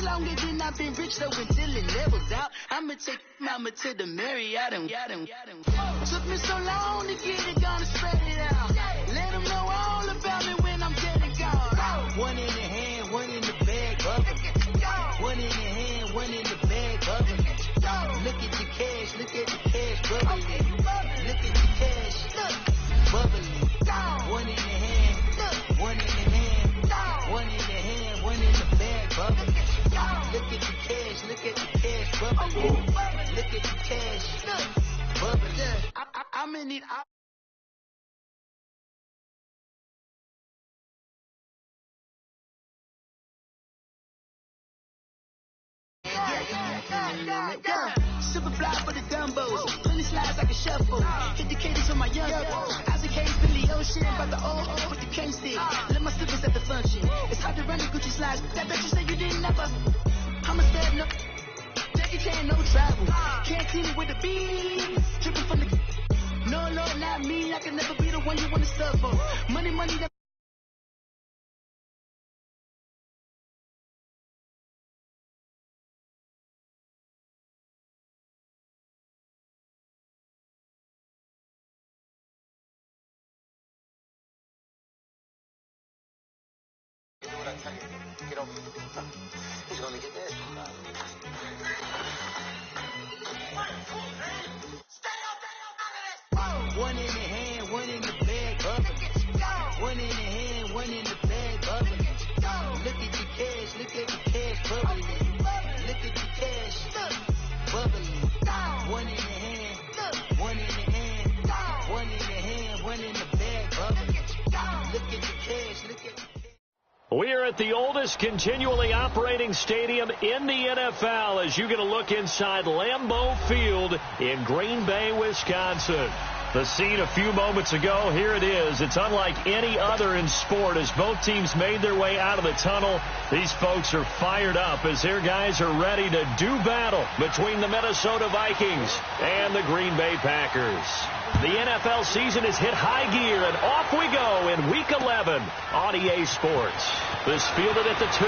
longer than I've been rich, so until it levels out, I'ma take mama to the Marriott and took me so long to get it, gonna spread it out. Let them know all about me when I'm dead and gone. One in the hand, one in the bag, bubble. One in the hand, one in the bag, bubble. Look at the cash, look at the cash, bubbling. Look at the cash, bubbling. One in the hand, one in the hand, one in the hand, one in the bag, bubbling. Look at the cash, look at the cash, bubbling. Look at the cash, bubbling. I'm in it. Super fly for the dumbos. Plenty slides like a shuffle. Hit the cadence on my young. Isaac Hayes, Billy Ocean. By the old with the cane stick. Let my slippers at the function. It's hard to run the Gucci slides. That bet you say you didn't never. I'm a stab no. Jackie Chan, no travel. Can't clean it with the beat. Dripping from the. No, Lord, not me. I can never be the one you want to suffer. Money, money. That Get over. He's gonna get this. one in the hand, one in the bag, bubbling. One in the hand, one in the bag, bubbling. Look at the cash, look at the cash, bubbling. Look at the cash, bubbling. One in the hand, one in the hand, one in the hand, one in the bag, bubbling. Look at the cash, look at the cash. We're at the oldest continually operating stadium in the NFL as you get a look inside Lambeau Field in Green Bay, Wisconsin. The scene a few moments ago, here it is. It's unlike any other in sport as both teams made their way out of the tunnel. These folks are fired up as their guys are ready to do battle between the Minnesota Vikings and the Green Bay Packers. The NFL season has hit high gear, and off we go in Week 11 on EA Sports. This fielded at the 2.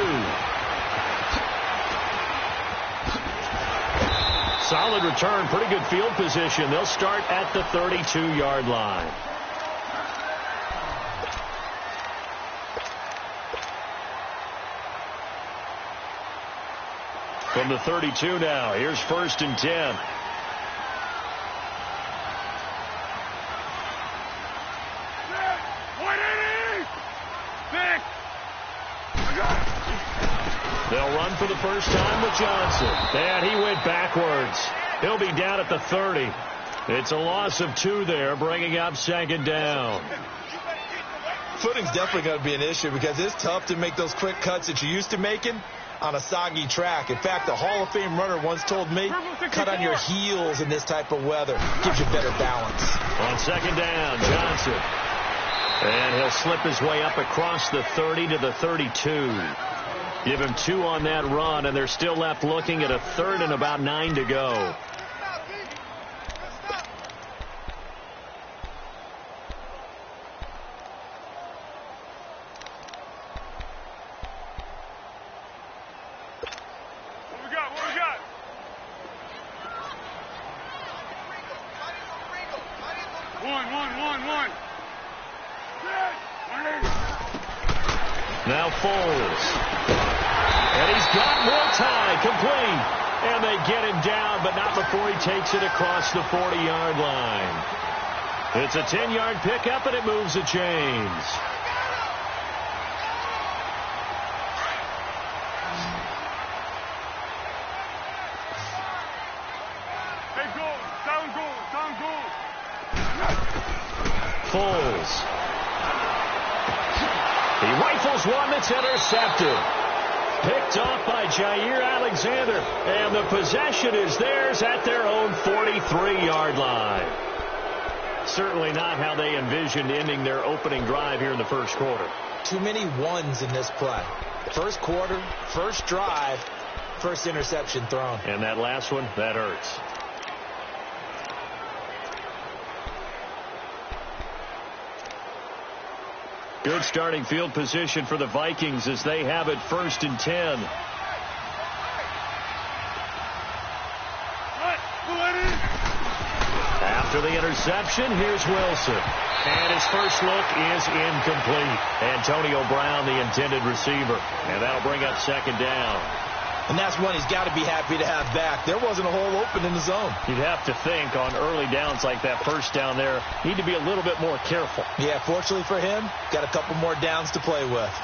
Solid return, pretty good field position. They'll start at the 32-yard line. From the 32 now, here's 1st and 10. They'll run for the first time with Johnson. And he went backwards. He'll be down at the 30. It's a loss of 2 there, bringing up 2nd down. Footing's definitely going to be an issue because it's tough to make those quick cuts that you're used to making on a soggy track. In fact, the Hall of Fame runner once told me, cut on your heels in this type of weather. Gives you better balance. On 2nd down, Johnson. And he'll slip his way up across the 30 to the 32. Give him 2 on that run, and they're still left looking at a 3rd and about 9 to go. What we got? One. Now Foles. And he's got more time, complete. And they get him down, but not before he takes it across the 40-yard line. It's a 10-yard pickup, and it moves the chains. Hey, down goal. Foles. He rifles one that's intercepted. Picked off by Jair Alexander. And the possession is theirs at their own 43-yard line. Certainly not how they envisioned ending their opening drive here in the first quarter. Too many ones in this play. First quarter, first drive, first interception thrown. And that last one, that hurts. Good starting field position for the Vikings as they have it 1st and 10. After the interception, here's Wilson. And his first look is incomplete. Antonio Brown, the intended receiver. And that'll bring up second down. And that's one he's got to be happy to have back. There wasn't a hole open in the zone. You'd have to think on early downs like that first down there, need to be a little bit more careful. Yeah, fortunately for him, got a couple more downs to play with.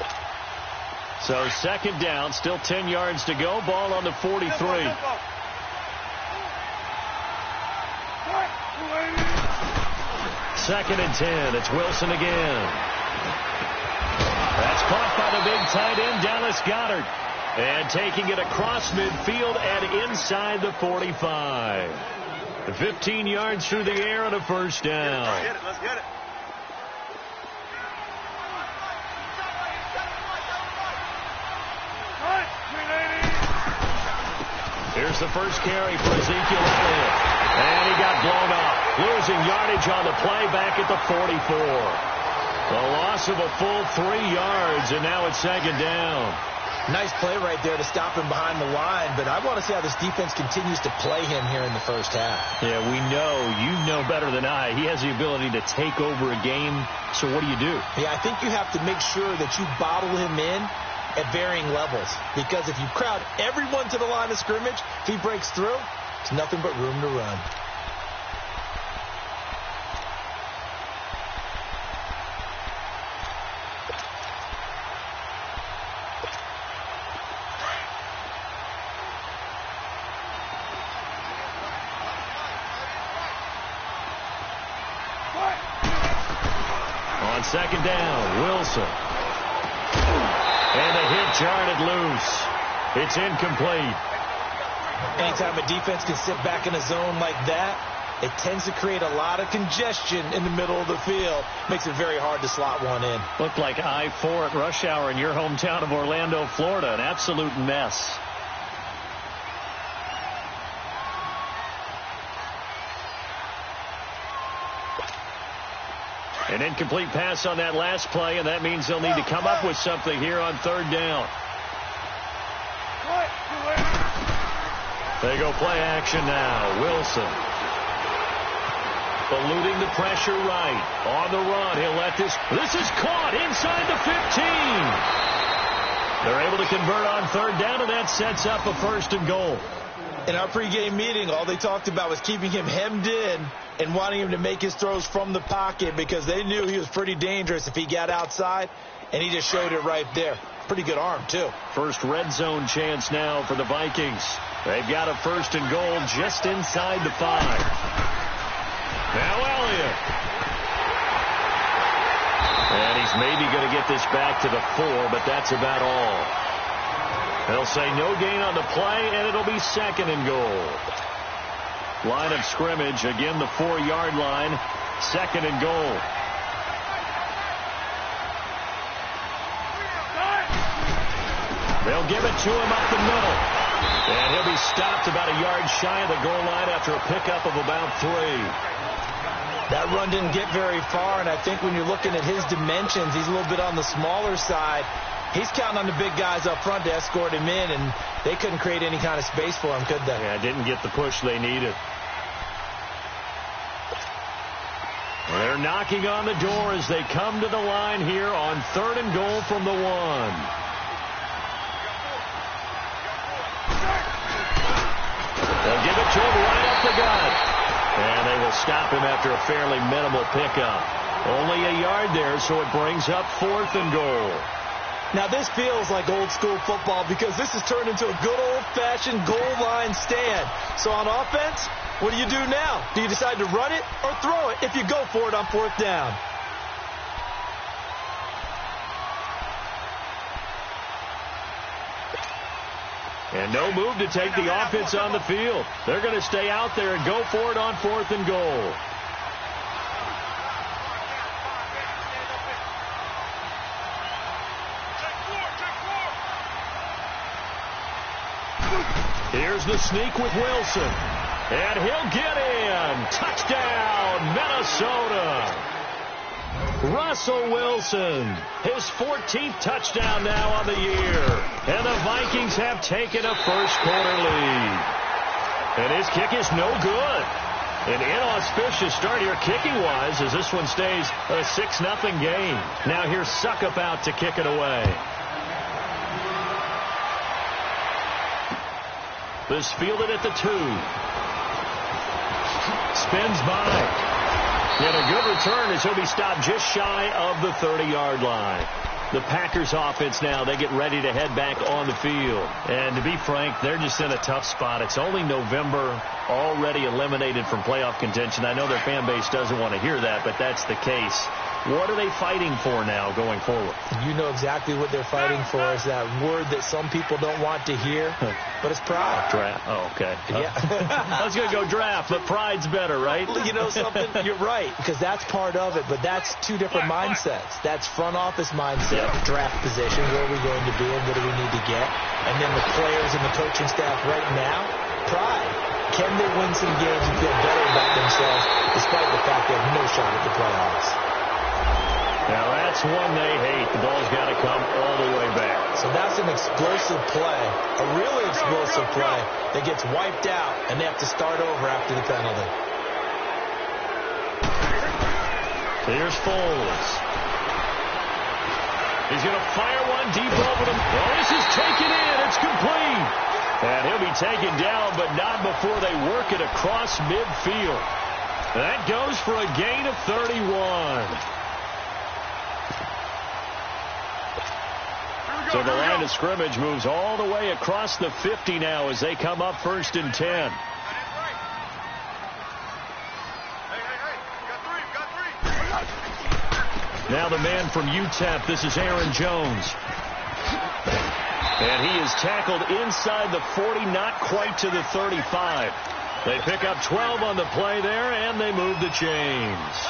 So second down, still 10 yards to go. Ball on the 43. Second and 10. It's Wilson again. That's caught by the big tight end, Dallas Goedert. And taking it across midfield and inside the 45. 15 yards through the air and a first down. Let's get it. Here's the first carry for Ezekiel Elliott. And he got blown up. Losing yardage on the play back at the 44. A loss of a full 3 yards, and now it's second down. Nice play right there to stop him behind the line, but I want to see how this defense continues to play him here in the first half. Yeah, we know. You know better than I. He has the ability to take over a game, so what do you do? Yeah, I think you have to make sure that you bottle him in at varying levels, because if you crowd everyone to the line of scrimmage, if he breaks through, it's nothing but room to run. On second down, Wilson. And the hit jarred it loose. It's incomplete. Anytime a defense can sit back in a zone like that, it tends to create a lot of congestion in the middle of the field. Makes it very hard to slot one in. Looked like I-4 at rush hour in your hometown of Orlando, Florida. An absolute mess. An incomplete pass on that last play, and that means they'll need to come up with something here on third down. They go play action now. Wilson. Eluding the pressure right. On the run. He'll let this. This is caught inside the 15. They're able to convert on third down, and that sets up a first and goal. In our pregame meeting, all they talked about was keeping him hemmed in and wanting him to make his throws from the pocket because they knew he was pretty dangerous if he got outside, and he just showed it right there. Pretty good arm, too. First red zone chance now for the Vikings. They've got a first and goal just inside the 5. Now Elliott. And he's maybe going to get this back to the 4, but that's about all. They'll say no gain on the play, and it'll be second and goal. Line of scrimmage, again the 4-yard line, second and goal. They'll give it to him up the middle. And he'll be stopped about a yard shy of the goal line after a pickup of about 3. That run didn't get very far, and I think when you're looking at his dimensions, he's a little bit on the smaller side. He's counting on the big guys up front to escort him in, and they couldn't create any kind of space for him, could they? Yeah, didn't get the push they needed. They're knocking on the door as they come to the line here on third and goal from the 1. They'll give it to him right up the gut. And they will stop him after a fairly minimal pickup. Only a yard there, so it brings up fourth and goal. Now, this feels like old school football because this has turned into a good old-fashioned goal line stand. So on offense, what do you do now? Do you decide to run it or throw it if you go for it on fourth down? And no move to take the offense on the field. They're going to stay out there and go for it on fourth and goal. Here's the sneak with Wilson. And he'll get in. Touchdown, Minnesota. Russell Wilson, his 14th touchdown now on the year. And the Vikings have taken a first quarter lead. And his kick is no good. An inauspicious start here kicking-wise as this one stays a 6-0 game. Now here's Suckup out to kick it away. This fielded at the 2. Spins by. And a good return as he'll be stopped just shy of the 30-yard line. The Packers offense now, they get ready to head back on the field. And to be frank, they're just in a tough spot. It's only November, already eliminated from playoff contention. I know their fan base doesn't want to hear that, but that's the case. What are they fighting for now going forward? You know exactly what they're fighting for is that word that some people don't want to hear, but it's pride. Draft. Oh, okay. Yeah. I was going to go draft, but pride's better, right? You know something? You're right, because that's part of it, but that's two different mindsets. That's front office mindset, draft position, where are we going to be and what do we need to get? And then the players and the coaching staff right now, pride. Can they win some games and feel better about themselves despite the fact they have no shot at the playoffs? Now that's one they hate. The ball's got to come all the way back. So that's an explosive play, a really explosive play that gets wiped out, and they have to start over after the penalty. Here's Foles. He's going to fire one deep over them. Oh, this is taken in. It's complete. And he'll be taken down, but not before they work it across midfield. That goes for a gain of 31. So the line of scrimmage moves all the way across the 50 now as they come up 1st and 10. Now the man from UTEP, this is Aaron Jones. And he is tackled inside the 40, not quite to the 35. They pick up 12 on the play there, and they move the chains.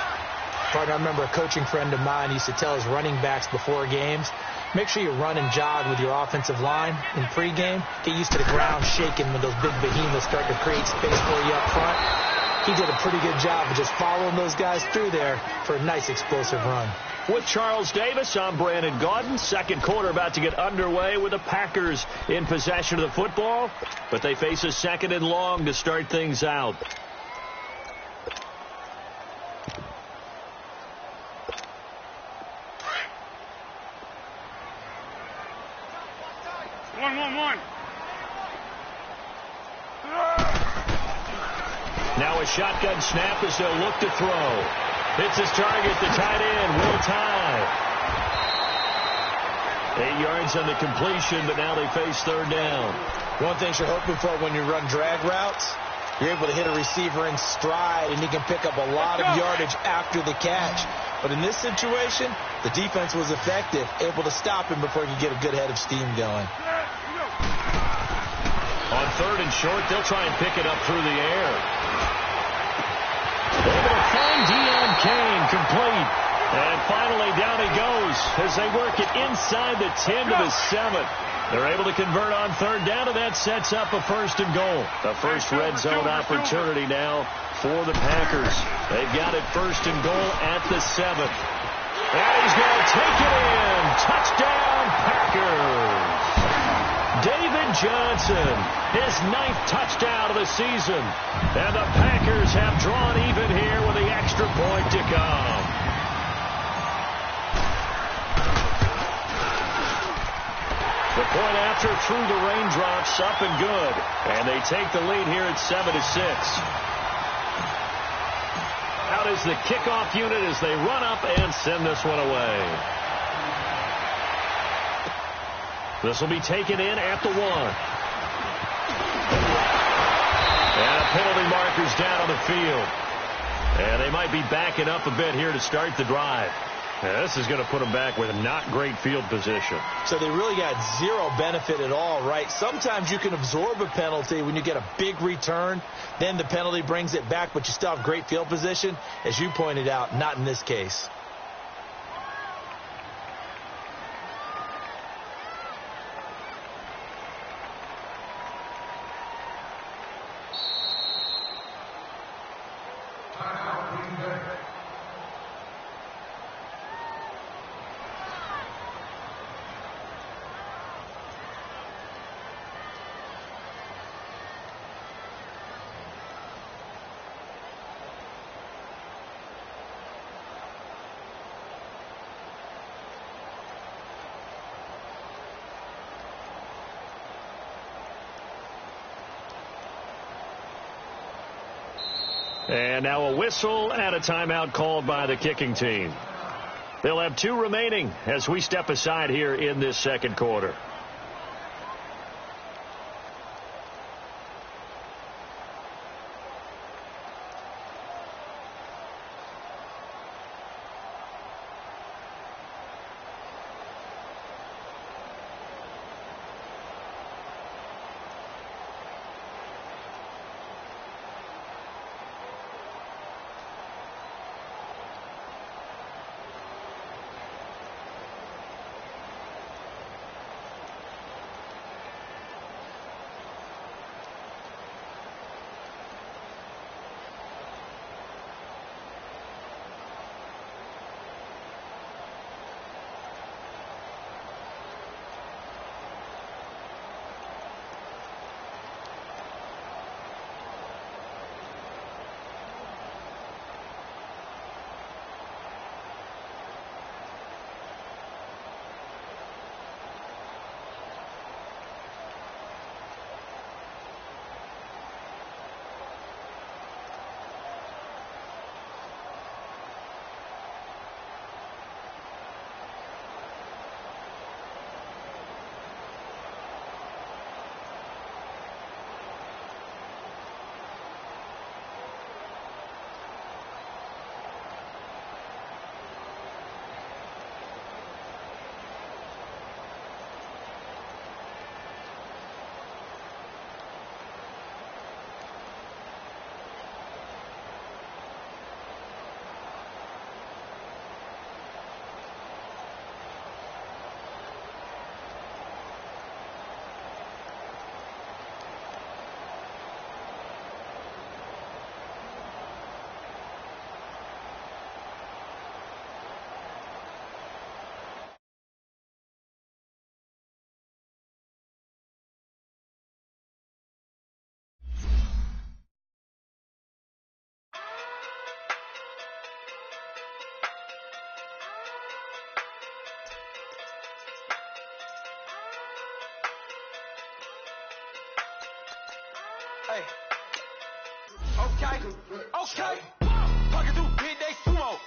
I remember a coaching friend of mine used to tell his running backs before games, make sure you run and jog with your offensive line in pregame. Get used to the ground shaking when those big behemoths start to create space for you up front. He did a pretty good job of just following those guys through there for a nice explosive run. With Charles Davis, I'm Brandon Gaudin. Second quarter about to get underway with the Packers in possession of the football, but they face a 2nd and long to start things out. One. Now a shotgun snap as they'll look to throw. Hits his target, the tight end, Will Tye. 8 yards on the completion, but now they face 3rd down. One thing you're hoping for when you run drag routes, you're able to hit a receiver in stride, and he can pick up a lot of yardage after the catch. But in this situation, the defense was effective, able to stop him before he could get a good head of steam going. On 3rd and short, they'll try and pick it up through the air. Able to find Deion Kane, complete. And finally down he goes as they work it inside the 10 to the 7. They're able to convert on 3rd down, and that sets up a 1st and goal. The first red zone opportunity now for the Packers. They've got it 1st and goal at the 7. And he's going to take it in. Touchdown, Packers. David Johnson, his 9th touchdown of the season. And the Packers have drawn even here with the extra point to come. The point after through the raindrops, up and good. And they take the lead here at 7-6. Out is the kickoff unit as they run up and send this one away. This will be taken in at the 1. And a penalty marker's down on the field. And they might be backing up a bit here to start the drive. And this is going to put them back with not great field position. So they really got zero benefit at all, right? Sometimes you can absorb a penalty when you get a big return. Then the penalty brings it back, but you still have great field position. As you pointed out, not in this case. And now a whistle and a timeout called by the kicking team. They'll have 2 remaining as we step aside here in this second quarter. Hey. Okay. Pocket through big day sumo.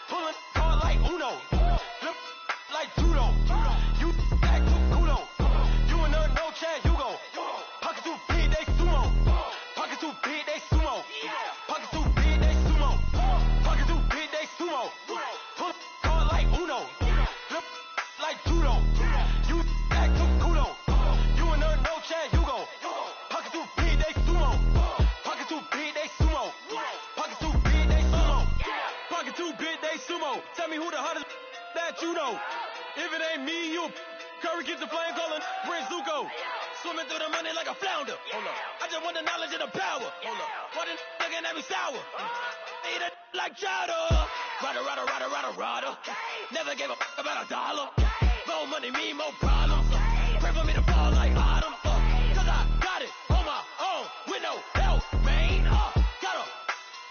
Pulling hard like Uno. Flip like judo. You back to kudo. You and her no Chad Hugo. Pocket through big day sumo. Pocket through big day sumo. Pocket through big day sumo. Pocket through big day sumo. Pull hard like Uno. Flip like judo. You back to kudo. You and her no Chad Hugo. Pocket through big day sumo. Pocket through big day sumo. Pocket through big day sumo. Pocket through big day sumo. Tell me who the hottest that you know. If it ain't me, you. Curry keeps the flame calling Prince Zuko. Swimming through the money like a flounder. Hold up. I just want the knowledge and the power. Hold up. Why the looking at me sour? Eat it like chowder. Rada. Never gave a about a dollar. More money mean more problems. Pray for me to fall like autumn. Cause I got it on my own with no help, man. Gotta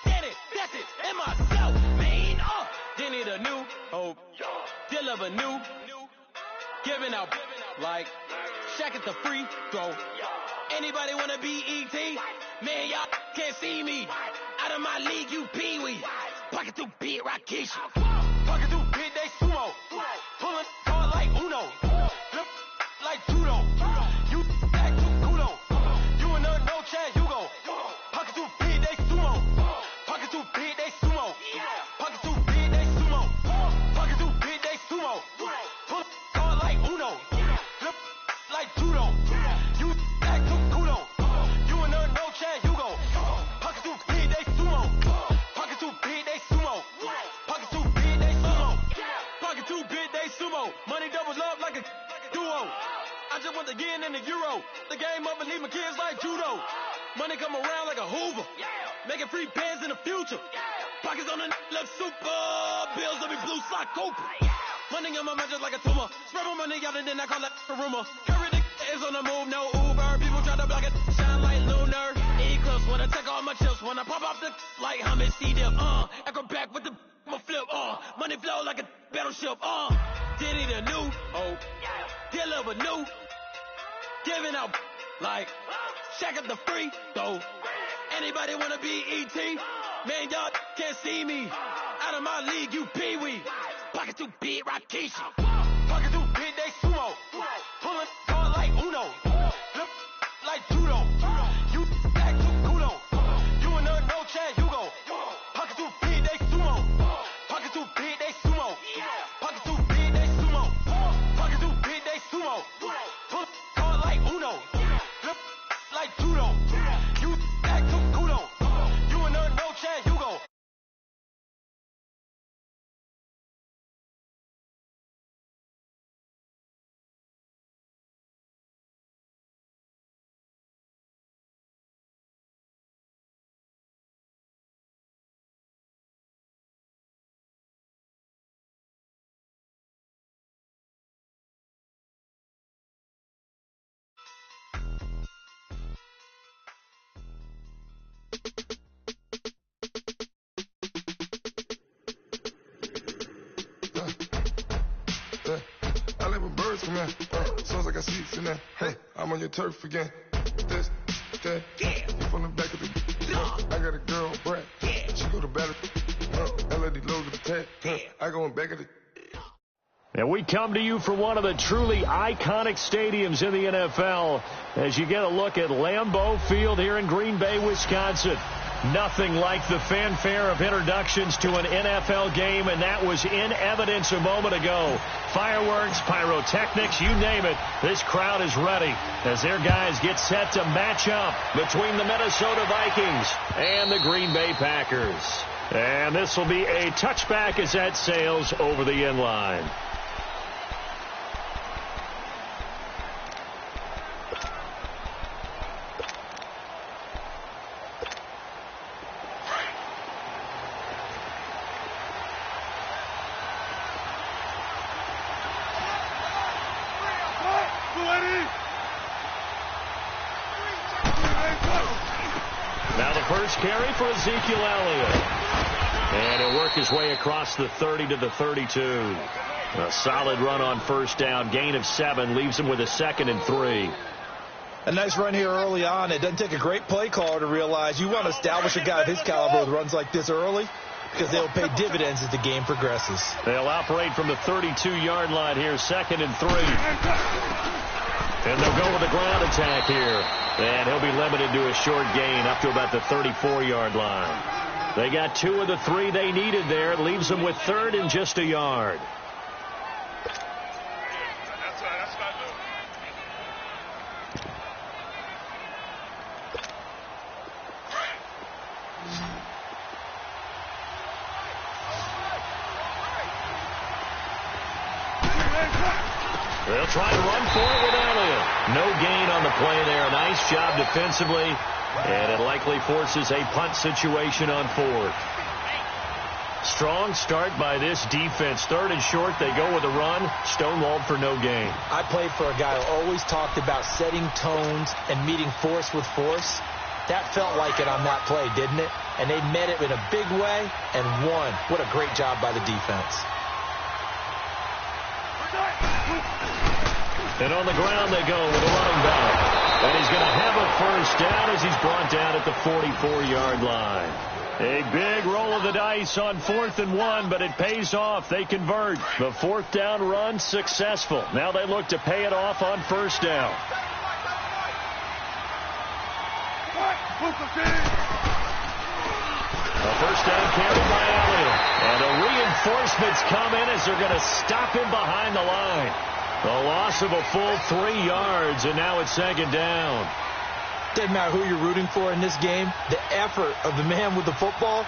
get it, that's it, in myself, man. They need a new hope. Deal of a new. Giving out like Shaq at the free throw. Anybody wanna be E.T.? Man, y'all can't see me. Out of my league, you pee-wee. Pocket through big Rakishi. Pocket through big day sumo. Pulling hard like Uno. Flip like judo. You back to kudo. You and her no Chad Hugo. Pocket through big day sumo. Pocket through big day sumo. Pocket through big day sumo. Pocket through big day sumo. Pull hard like Uno. Flip like judo. You back to kudo. You and her no Chad Hugo. Pocket through big day sumo. Pocket through big day sumo. Pocket through big day sumo. Pocket through big day sumo. Money doubles up like a duo. I just want the yen and the euro. The game up and leave my kids like judo. Money come around like a Hoover. Making free bands in the future. Pockets on the look super. Bills will be blue sock Cooper. Money on my mind just like a tumor. Spread my money out and then I call it a rumor. Curry the is on the move, no Uber. People try to block it, shine like lunar. Eclipse when I take all my chips. When I pop off the like Hummus C-Dip. Acrobat with the my flip. Money flow like a battleship. Did it a new hope. Deal of a new. Giving out like Shaq at the free throw. Anybody wanna be E.T.? Man, y'all can't see me. Out of my league, you pee-wee. Pocket too big, Rakishi. Pocket too big, they sumo. Pulling card like Uno. Flip like judo. You back to kudo. You in a no chance, you go. Pocket too big, they sumo. Pocket too big, they sumo. Pocket too big, they sumo. Pocket too big, they sumo. Pull card like Uno. Flip like judo. You back to kudo. You in a no chance, you go. I live with birds from there. Sounds like I see it in there. Hey, I'm on your turf again. This, that, you from the back of the. I got a girl, Brad. She go to battle. LED logo the tag. I go in back of the. And we come to you from one of the truly iconic stadiums in the NFL as you get a look at Lambeau Field here in Green Bay, Wisconsin. Nothing like the fanfare of introductions to an NFL game, and that was in evidence a moment ago. Fireworks, pyrotechnics, you name it. This crowd is ready as their guys get set to match up between the Minnesota Vikings and the Green Bay Packers. And this will be a touchback as that sails over the end line. Now the first carry for Ezekiel Elliott. And he'll work his way across the 30 to the 32. A solid run on first down. Gain of 7 leaves him with a 2nd and 3. A nice run here early on. It doesn't take a great play caller to realize you want to establish a guy of his caliber with runs like this early because they'll pay dividends as the game progresses. They'll operate from the 32-yard line here, 2nd and 3. And they'll go with a ground attack here. And he'll be limited to a short gain up to about the 34-yard line. They got 2 of the 3 they needed there. It leaves them with 3rd and just a yard. They'll try and run for it with Elliott. No gain on the play there. Nice job defensively. And it likely forces a punt situation on 4th. Strong start by this defense. 3rd and short. They go with a run. Stonewalled for no gain. I played for a guy who always talked about setting tones and meeting force with force. That felt like it on that play, didn't it? And they met it in a big way and won. What a great job by the defense. And on the ground they go with a running back. And he's going to have a first down as he's brought down at the 44-yard line. A big roll of the dice on 4th and 1, but it pays off. They convert. The 4th down run successful. Now they look to pay it off on first down. A first down carry by Elliott. And the reinforcements come in as they're going to stop him behind the line. A loss of a full 3 yards, and now it's 2nd down. Doesn't matter who you're rooting for in this game. The effort of the man with the football,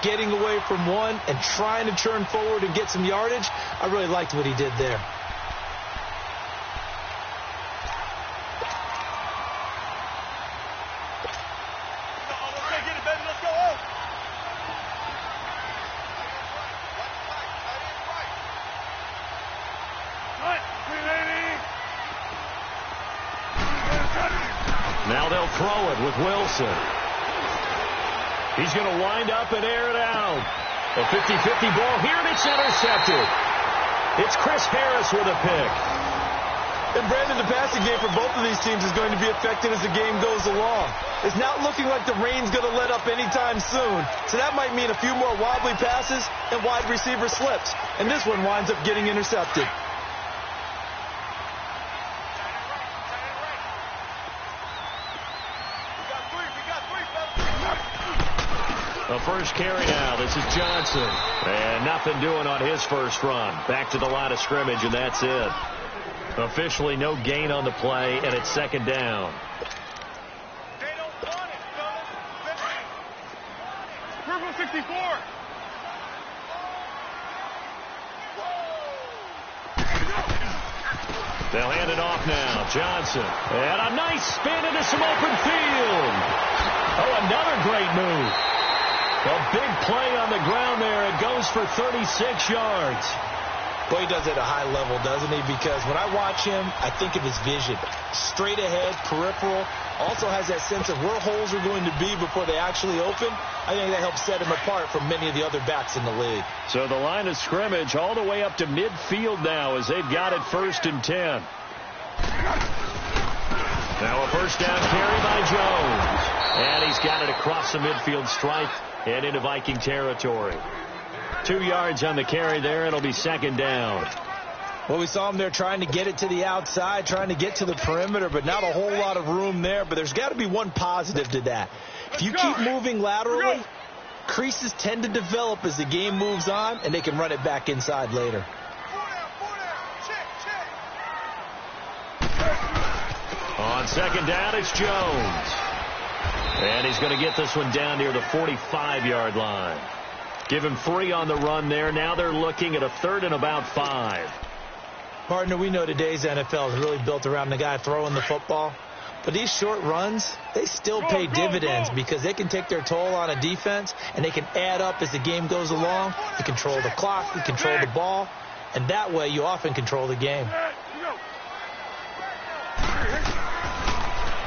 getting away from one and trying to turn forward and get some yardage, I really liked what he did there. Now they'll throw it with Wilson. He's going to wind up and air it out. A 50-50 ball here, and it's intercepted. It's Chris Harris with a pick. And Brandon, the passing game for both of these teams is going to be affected as the game goes along. It's not looking like the rain's going to let up anytime soon. So that might mean a few more wobbly passes and wide receiver slips. And this one winds up getting intercepted. The first carry now. This is Johnson. And nothing doing on his first run. Back to the line of scrimmage, and that's it. Officially no gain on the play, and it's second down. They don't want it, Purple 64. They'll hand it off now. Johnson. And a nice spin into some open field. Oh, another great move. A big play on the ground there. It goes for 36 yards. Well, he does it at a high level, doesn't he? Because when I watch him, I think of his vision. Straight ahead, peripheral. Also has that sense of where holes are going to be before they actually open. I think that helps set him apart from many of the other backs in the league. So the line of scrimmage all the way up to midfield now as they've got it 1st and 10. Now a first down carry by Jones. And he's got it across the midfield stripe and into Viking territory. 2 yards on the carry there. It'll be second down. Well, we saw him there trying to get it to the outside, trying to get to the perimeter, but not a whole lot of room there. But there's got to be one positive to that. If you keep moving laterally, creases tend to develop as the game moves on, and they can run it back inside later. On second down, it's Jones. And he's going to get this one down near the 45-yard line. Give him 3 on the run there. Now they're looking at a 3rd and about 5. Partner, we know today's NFL is really built around the guy throwing the football. But these short runs, they still pay dividends because they can take their toll on a defense, and they can add up as the game goes along. You control the clock, you control the ball, and that way you often control the game.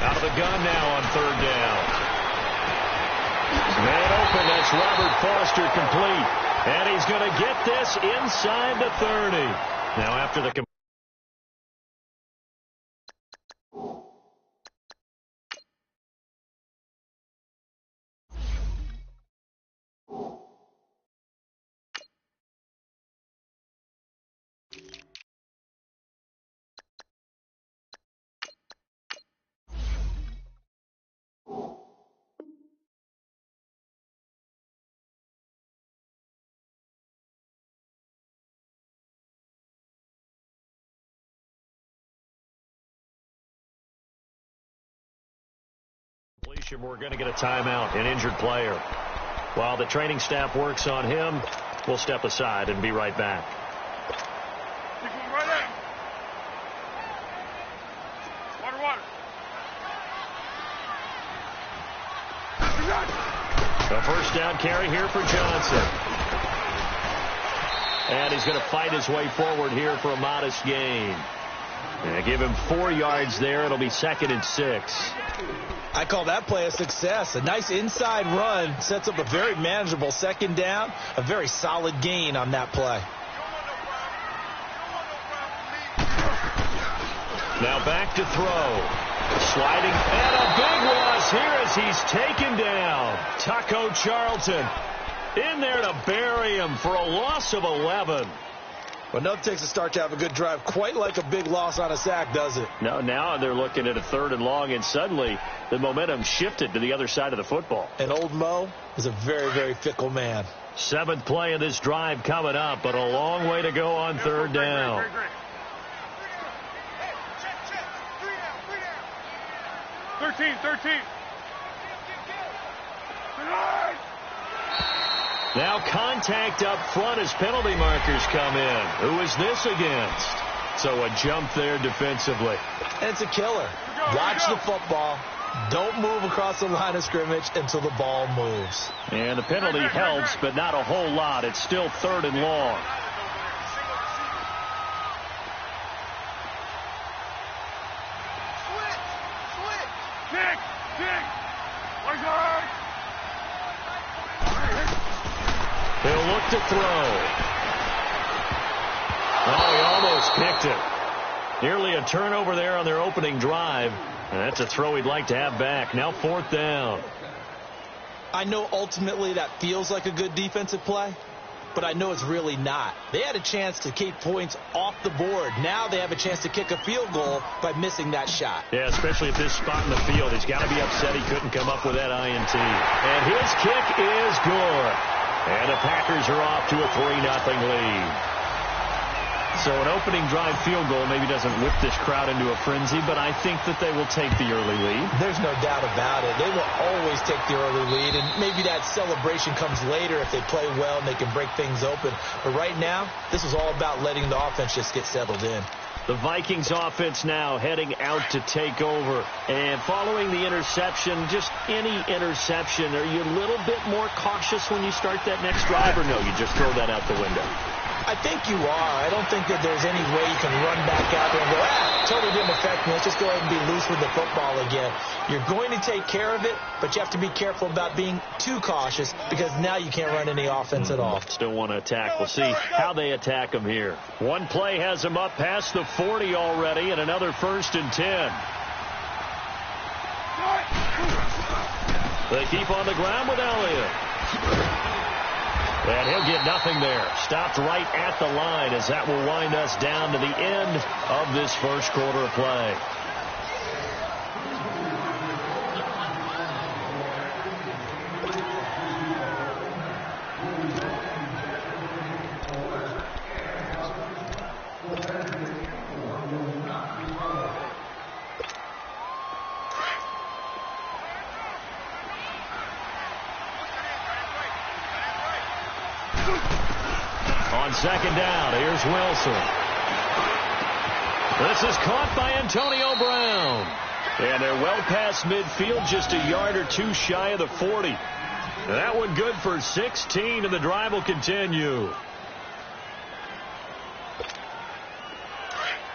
Out of the gun now on 3rd down. Man open, that's Robert Foster complete. And he's going to get this inside the 30. Now after the completion, we're going to get a timeout, an injured player. While the training staff works on him, we'll step aside and be right back. Water. The first down carry here for Johnson. And he's going to fight his way forward here for a modest gain. And give him 4 yards there. It'll be 2nd and 6. I call that play a success. A nice inside run sets up a very manageable second down. A very solid gain on that play. Now back to throw. Sliding, and a big loss here as he's taken down. Taco Charlton in there to bury him for a loss of 11. Well, nothing takes a start to have a good drive quite like a big loss on a sack, does it? No, now they're looking at a 3rd and long, and suddenly the momentum shifted to the other side of the football. And old Mo is a very, very fickle man. 7th play of this drive coming up, but a long way to go on 3rd down. Great. 13. Now contact up front as penalty markers come in. Who is this against? So a jump there defensively. And it's a killer. Watch the football. Don't move across the line of scrimmage until the ball moves. And the penalty helps, but not a whole lot. It's still 3rd and long. Kick. He'll look to throw. Oh, he almost picked it. Nearly a turnover there on their opening drive. And that's a throw he'd like to have back. Now 4th down. I know ultimately that feels like a good defensive play, but I know it's really not. They had a chance to keep points off the board. Now they have a chance to kick a field goal by missing that shot. Yeah, especially at this spot in the field. He's got to be upset he couldn't come up with that INT. And his kick is good. And the Packers are off to a 3-0 lead. So an opening drive field goal maybe doesn't whip this crowd into a frenzy, but I think that they will take the early lead. There's no doubt about it. They will always take the early lead, and maybe that celebration comes later if they play well and they can break things open. But right now, this is all about letting the offense just get settled in. The Vikings offense now heading out to take over. And following the interception, just any interception, are you a little bit more cautious when you start that next drive, or no, you just throw that out the window? I think you are. I don't think that there's any way you can run back out there and go, totally didn't affect me. Let's just go ahead and be loose with the football again. You're going to take care of it, but you have to be careful about being too cautious because now you can't run any offense at all. Still want to attack. We'll see how they attack them here. One play has them up past the 40 already, and another 1st and 10. They keep on the ground with Elliott. And he'll get nothing there. Stopped right at the line as that will wind us down to the end of this first quarter of play. On 2nd down, here's Wilson. This is caught by Antonio Brown. And they're well past midfield, just a yard or two shy of the 40. And that one good for 16, and the drive will continue.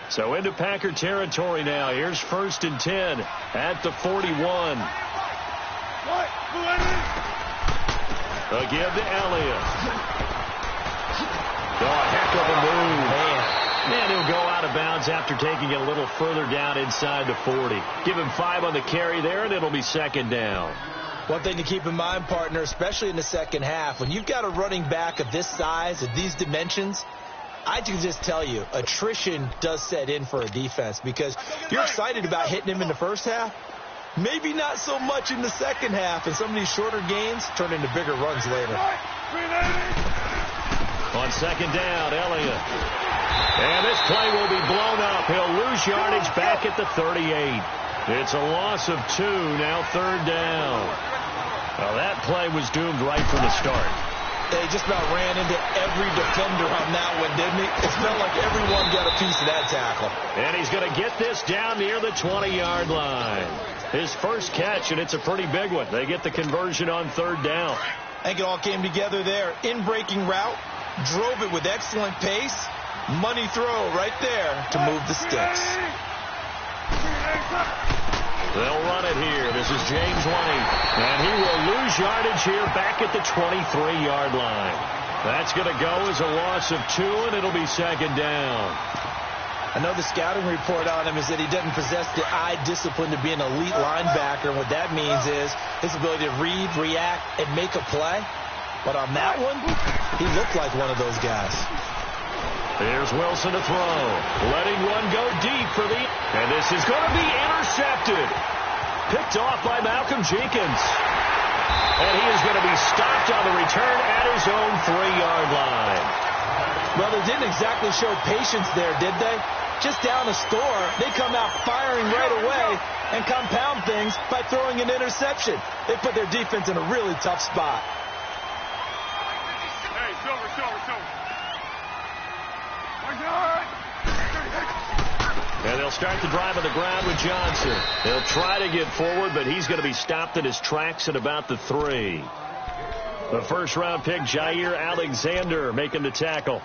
So into Packer territory now. Here's 1st and 10 at the 41. A give to Elliott. Oh, a heck of a move. Man, he'll go out of bounds after taking it a little further down inside the 40. Give him 5 on the carry there, and it'll be 2nd down. One thing to keep in mind, partner, especially in the second half, when you've got a running back of this size, of these dimensions, I can just tell you, attrition does set in for a defense because you're excited about hitting him in the first half. Maybe not so much in the second half, and some of these shorter gains turn into bigger runs later. On 2nd down, Elliott. And this play will be blown up. He'll lose yardage back at the 38. It's a loss of 2, now 3rd down. Well, that play was doomed right from the start. They just about ran into every defender on that one, didn't he? It felt like everyone got a piece of that tackle. And he's going to get this down near the 20-yard line. His first catch, and it's a pretty big one. They get the conversion on 3rd down. I think it all came together there. In-breaking route, drove it with excellent pace. Money throw right there to move the sticks. They'll run it here. This is James White. And he will lose yardage here back at the 23-yard line. That's going to go as a loss of 2, and it'll be 2nd down. I know the scouting report on him is that he doesn't possess the eye discipline to be an elite linebacker. What that means is his ability to read, react, and make a play. But on that one, he looked like one of those guys. Here's Wilson to throw. Letting one go deep for the... And this is going to be intercepted. Picked off by Malcolm Jenkins. And he is going to be stopped on the return at his own 3-yard line. Well, they didn't exactly show patience there, did they? Just down a score, they come out firing right away and compound things by throwing an interception. They put their defense in a really tough spot. Hey, silver. And they'll start the drive on the ground with Johnson. They'll try to get forward, but he's going to be stopped in his tracks at about the 3. The first-round pick, Jair Alexander, making the tackle.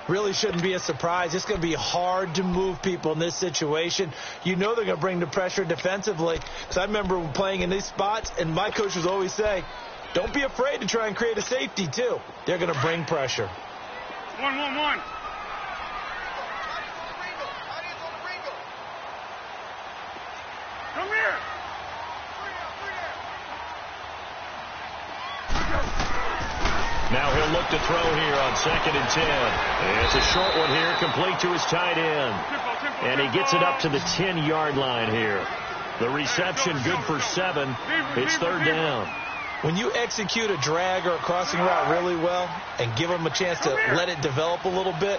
Really shouldn't be a surprise. It's going to be hard to move people in this situation. You know they're going to bring the pressure defensively. Because I remember playing in these spots, and my coach was always saying, don't be afraid to try and create a safety, too. They're going to bring pressure. 1-1-1. Now he'll look to throw here on 2nd and 10. It's a short one here, complete to his tight end. And he gets it up to the 10-yard line here. The reception good for 7. It's 3rd down. When you execute a drag or a crossing route really well and give them a chance to let it develop a little bit,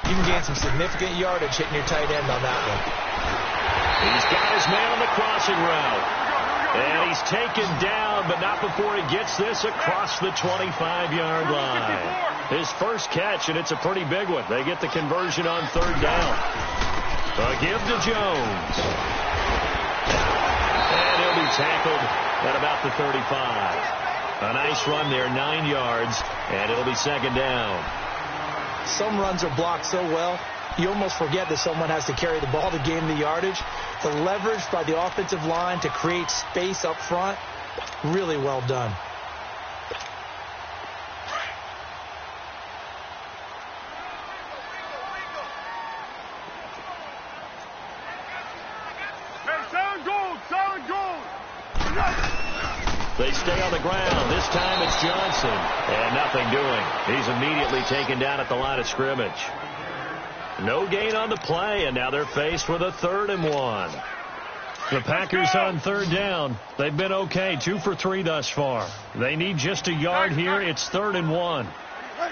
you can gain some significant yardage hitting your tight end on that one. He's got his man on the crossing route. And he's taken down, but not before he gets this across the 25-yard line. His first catch, and it's a pretty big one. They get the conversion on 3rd down. A give to Jones. And he'll be tackled at about the 35. A nice run there, 9 yards, and it'll be 2nd down. Some runs are blocked so well, you almost forget that someone has to carry the ball to gain the yardage. The leverage by the offensive line to create space up front, really well done. Solid goal. They stay on the ground. This time it's Johnson. And nothing doing. He's immediately taken down at the line of scrimmage. No gain on the play, and now they're faced with a 3rd and 1. The Packers on 3rd down. They've been okay, 2 for 3 thus far. They need just a yard here. It's 3rd and 1. Great.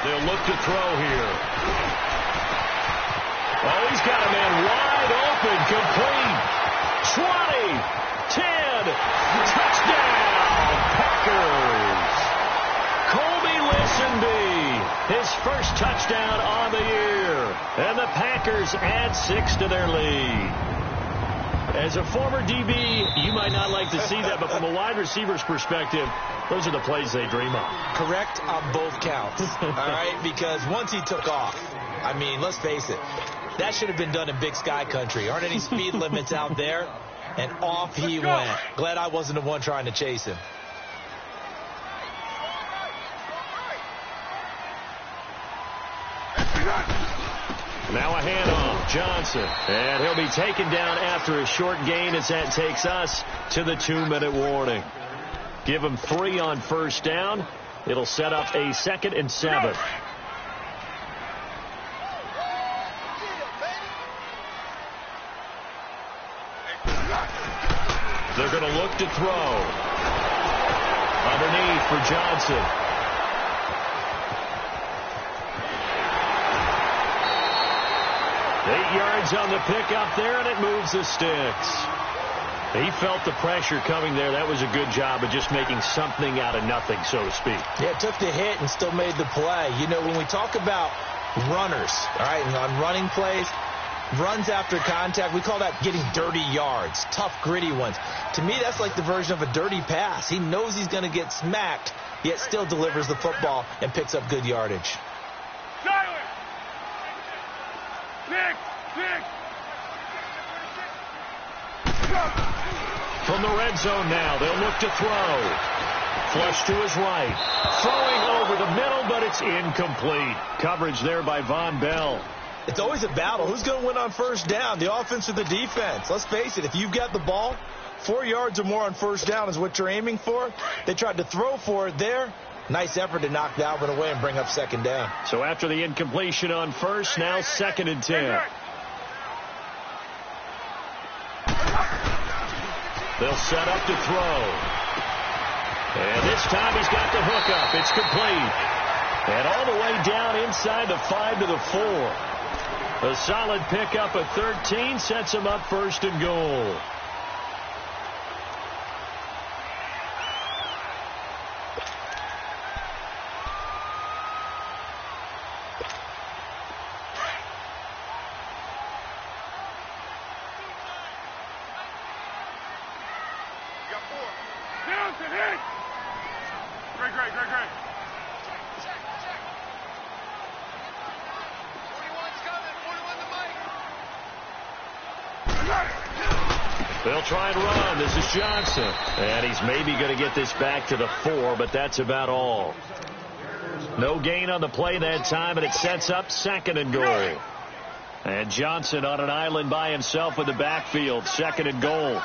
They'll look to throw here. Oh, he's got a man wide open, complete. 20, 10, touchdown, Packers. Colby Lisenby, his first touchdown on the year. And the Packers add 6 to their lead. As a former DB, you might not like to see that, but from a wide receiver's perspective, those are the plays they dream of. Correct on both counts, all right? Because once he took off, I mean, let's face it, that should have been done in Big Sky country. Aren't any speed limits out there? And off he went. Glad I wasn't the one trying to chase him. Now a handoff, Johnson. And he'll be taken down after a short gain as that takes us to the 2-minute warning. Give him 3 on 1st down. It'll set up a 2nd and 7. They're going to look to throw. Underneath for Johnson. Eight yards on the pickup there, and it moves the sticks. He felt the pressure coming there. That was a good job of just making something out of nothing, so to speak. Yeah, took the hit and still made the play. You know, when we talk about runners, all right, and on running plays, runs after contact, we call that getting dirty yards, tough, gritty ones. To me, that's like the version of a dirty pass. He knows he's going to get smacked, yet still delivers the football and picks up good yardage. Silent. Six. From the red zone now, they'll look to throw. Flush to his right. Throwing over the middle, but it's incomplete. Coverage there by Von Bell. It's always a battle. Who's going to win on 1st down, the offense or the defense? Let's face it, if you've got the ball, 4 yards or more on 1st down is what you're aiming for. They tried to throw for it there. Nice effort to knock that one away and bring up 2nd down. So after the incompletion on 1st, now 2nd and 10. They'll set up to throw. And this time he's got the hook up. It's complete. And all the way down inside the 5 to the 4. A solid pickup at 13 sets him up 1st and goal. Great. They'll try and run. This is Johnson. And he's maybe going to get this back to the 4, but that's about all. No gain on the play that time, and it sets up 2nd and goal. And Johnson on an island by himself in the backfield. 2nd and goal.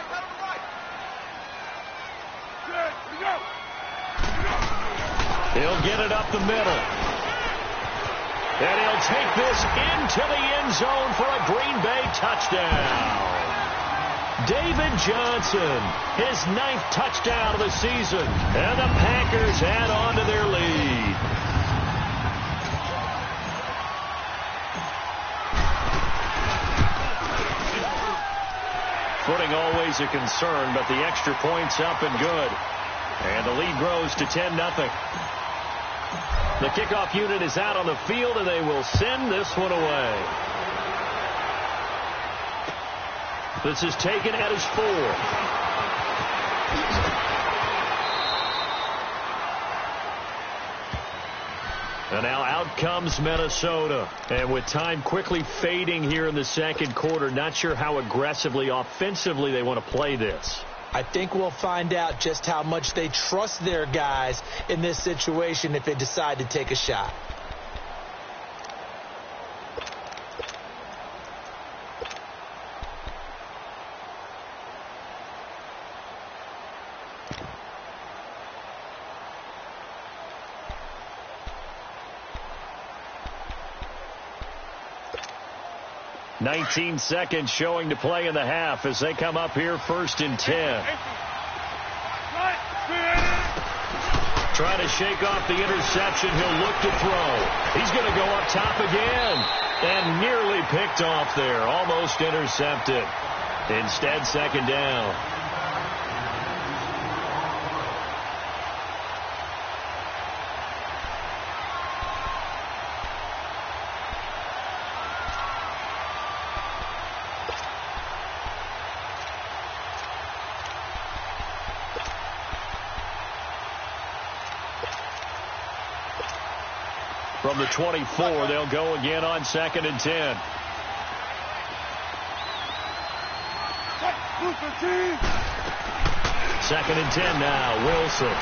He'll get it up the middle. And he'll take this into the end zone for a Green Bay touchdown. David Johnson, his 9th touchdown of the season. And the Packers add on to their lead. Footing always a concern, but the extra point's up and good. And the lead grows to 10-0. The kickoff unit is out on the field, and they will send this one away. This is taken at his 4. And now out comes Minnesota. And with time quickly fading here in the 2nd quarter, not sure how aggressively, offensively they want to play this. I think we'll find out just how much they trust their guys in this situation if they decide to take a shot. $19 seconds showing to play in the half as they come up here 1st and 10. Trying to shake off the interception. He'll look to throw. He's going to go up top again. And nearly picked off there. Almost intercepted. Instead, 2nd down. From the 24, they'll go again on 2nd and 10. Second and 10 now. Wilson.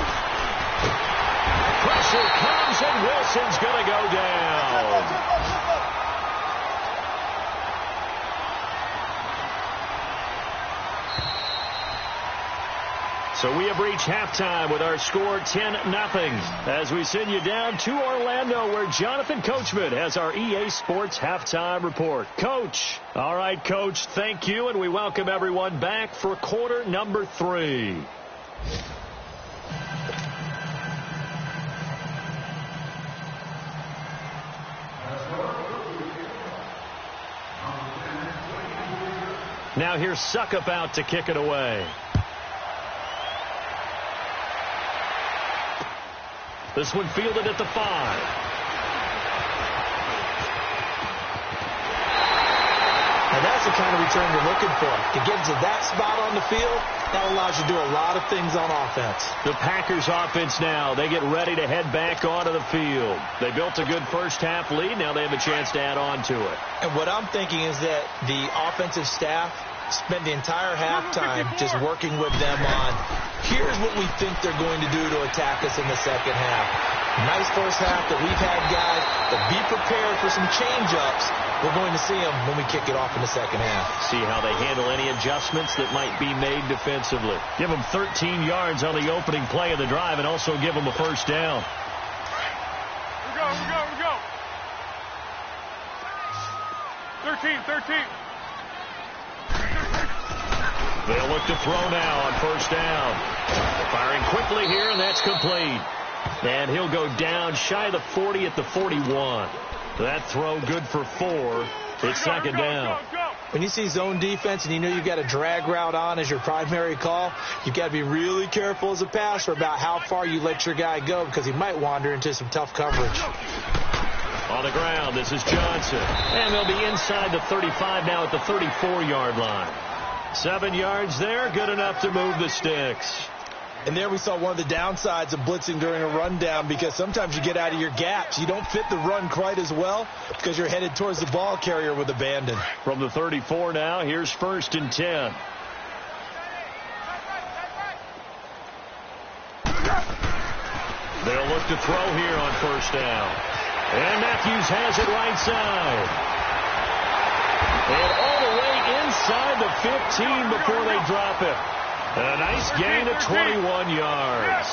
Pressure comes, and Wilson's going to go down. So we have reached halftime with our score 10-0 as we send you down to Orlando where Jonathan Coachman has our EA Sports halftime report. Coach. All right, Coach, thank you, and we welcome everyone back for quarter number 3. Now here's Suckup out to kick it away. This one fielded at the 5. And that's the kind of return you're looking for. To get to that spot on the field, that allows you to do a lot of things on offense. The Packers offense now. They get ready to head back onto the field. They built a good first half lead. Now they have a chance to add on to it. And what I'm thinking is that the offensive staff spent the entire halftime just working with them on, here's what we think they're going to do to attack us in the second half. Nice first half that we've had, guys, but be prepared for some change-ups. We're going to see them when we kick it off in the second half. See how they handle any adjustments that might be made defensively. Give them 13 yards on the opening play of the drive and also give them a first down. We go. 13. They'll look to throw now on first down. Firing quickly here, and that's complete. And he'll go down shy of the 40 at the 41. That throw good for 4. It's second down. When you see zone defense and you know you've got a drag route on as your primary call, you've got to be really careful as a passer about how far you let your guy go because he might wander into some tough coverage. On the ground, this is Johnson. And they'll be inside the 35 now at the 34-yard line. 7 yards there, good enough to move the sticks. And there we saw one of the downsides of blitzing during a rundown because sometimes you get out of your gaps. You don't fit the run quite as well because you're headed towards the ball carrier with abandon. From the 34 now, here's 1st and 10. to throw here on first down. And Matthews has it right side. And all the way inside the 15 before they drop it. A nice gain of 21 yards.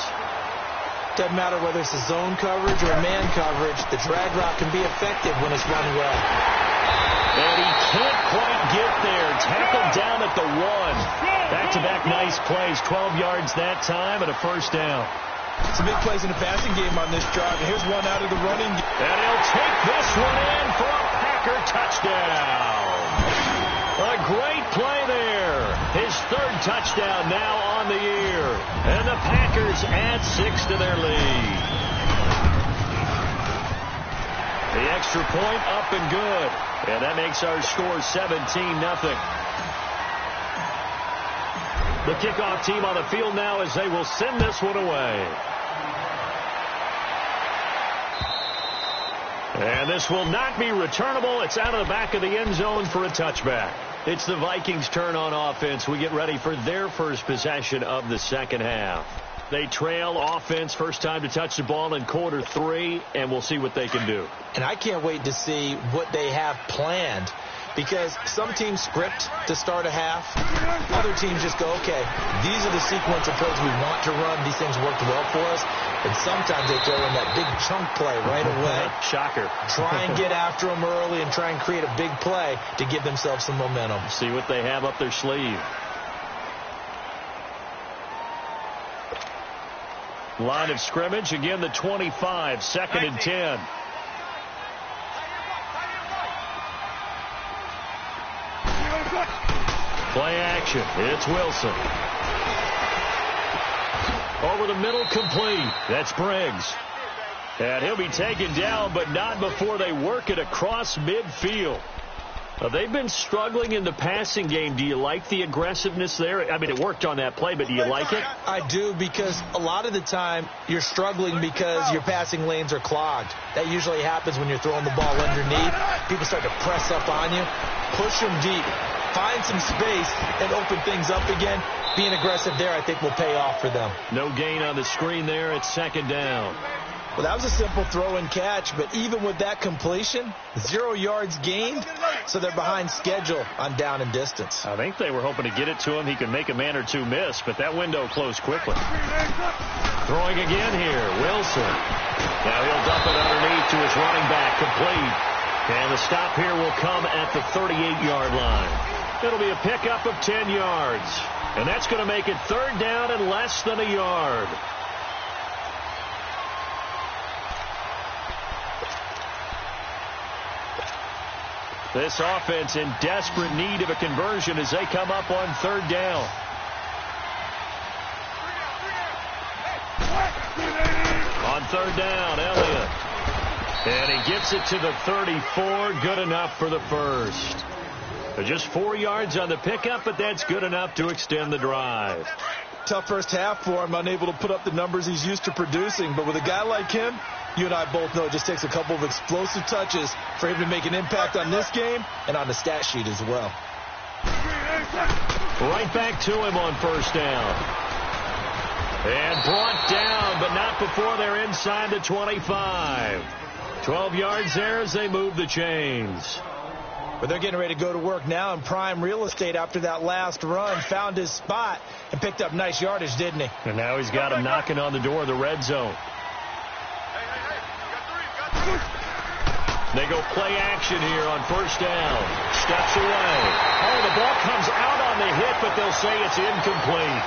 Doesn't matter whether it's a zone coverage or a man coverage, the drag route can be effective when it's run well. And he can't quite get there. Tackled down at the 1. Back-to-back nice plays. 12 yards that time and a first down. Some big plays in the passing game on this drive. And here's one out of the running. And he'll take this one in for a Packer touchdown. A great play there. His third touchdown now on the year. And the Packers add 6 to their lead. The extra point up and good. And that makes our score 17-0. The kickoff team on the field now as they will send this one away. And this will not be returnable. It's out of the back of the end zone for a touchback. It's the Vikings' turn on offense. We get ready for their first possession of the second half. They trail offense, first time to touch the ball in quarter 3, and we'll see what they can do. And I can't wait to see what they have planned, because some teams script to start a half. Other teams just go, okay, these are the sequence of plays we want to run. These things worked well for us. And sometimes they throw in that big chunk play right away. Shocker. Try and get after them early and try and create a big play to give themselves some momentum. See what they have up their sleeve. Line of scrimmage, again the 25, 2nd and 10. Play action. It's Wilson. Over the middle, complete. That's Briggs. And he'll be taken down, but not before they work it across midfield. They've been struggling in the passing game. Do you like the aggressiveness there? I mean, it worked on that play, but do you like it? I do, because a lot of the time you're struggling because your passing lanes are clogged. That usually happens when you're throwing the ball underneath. People start to press up on you. Push them deep. Find some space and open things up again. Being aggressive there, I think, will pay off for them. No gain on the screen there. It's 2nd down. Well, that was a simple throw and catch, but even with that completion, 0 yards gained, so they're behind schedule on down and distance. I think they were hoping to get it to him. He could make a man or two miss, but that window closed quickly. Throwing again here, Wilson. Now he'll dump it underneath to his running back, complete. And the stop here will come at the 38-yard line. It'll be a pickup of 10 yards. And that's going to make it 3rd down and less than a yard. This offense in desperate need of a conversion as they come up on 3rd down. On 3rd down, Elliott. And he gets it to the 34. Good enough for the first. Just 4 yards on the pickup, but that's good enough to extend the drive. Tough first half for him, unable to put up the numbers he's used to producing. But with a guy like him, you and I both know it just takes a couple of explosive touches for him to make an impact on this game and on the stat sheet as well. Right back to him on 1st down. And brought down, but not before they're inside the 25. 12 yards there as they move the chains. But they're getting ready to go to work now in prime real estate after that last run. Found his spot and picked up nice yardage, didn't he? And now he's got him knocking on the door of the red zone. They go play action here on 1st down. Steps away. Oh, the ball comes out on the hit, but they'll say it's incomplete.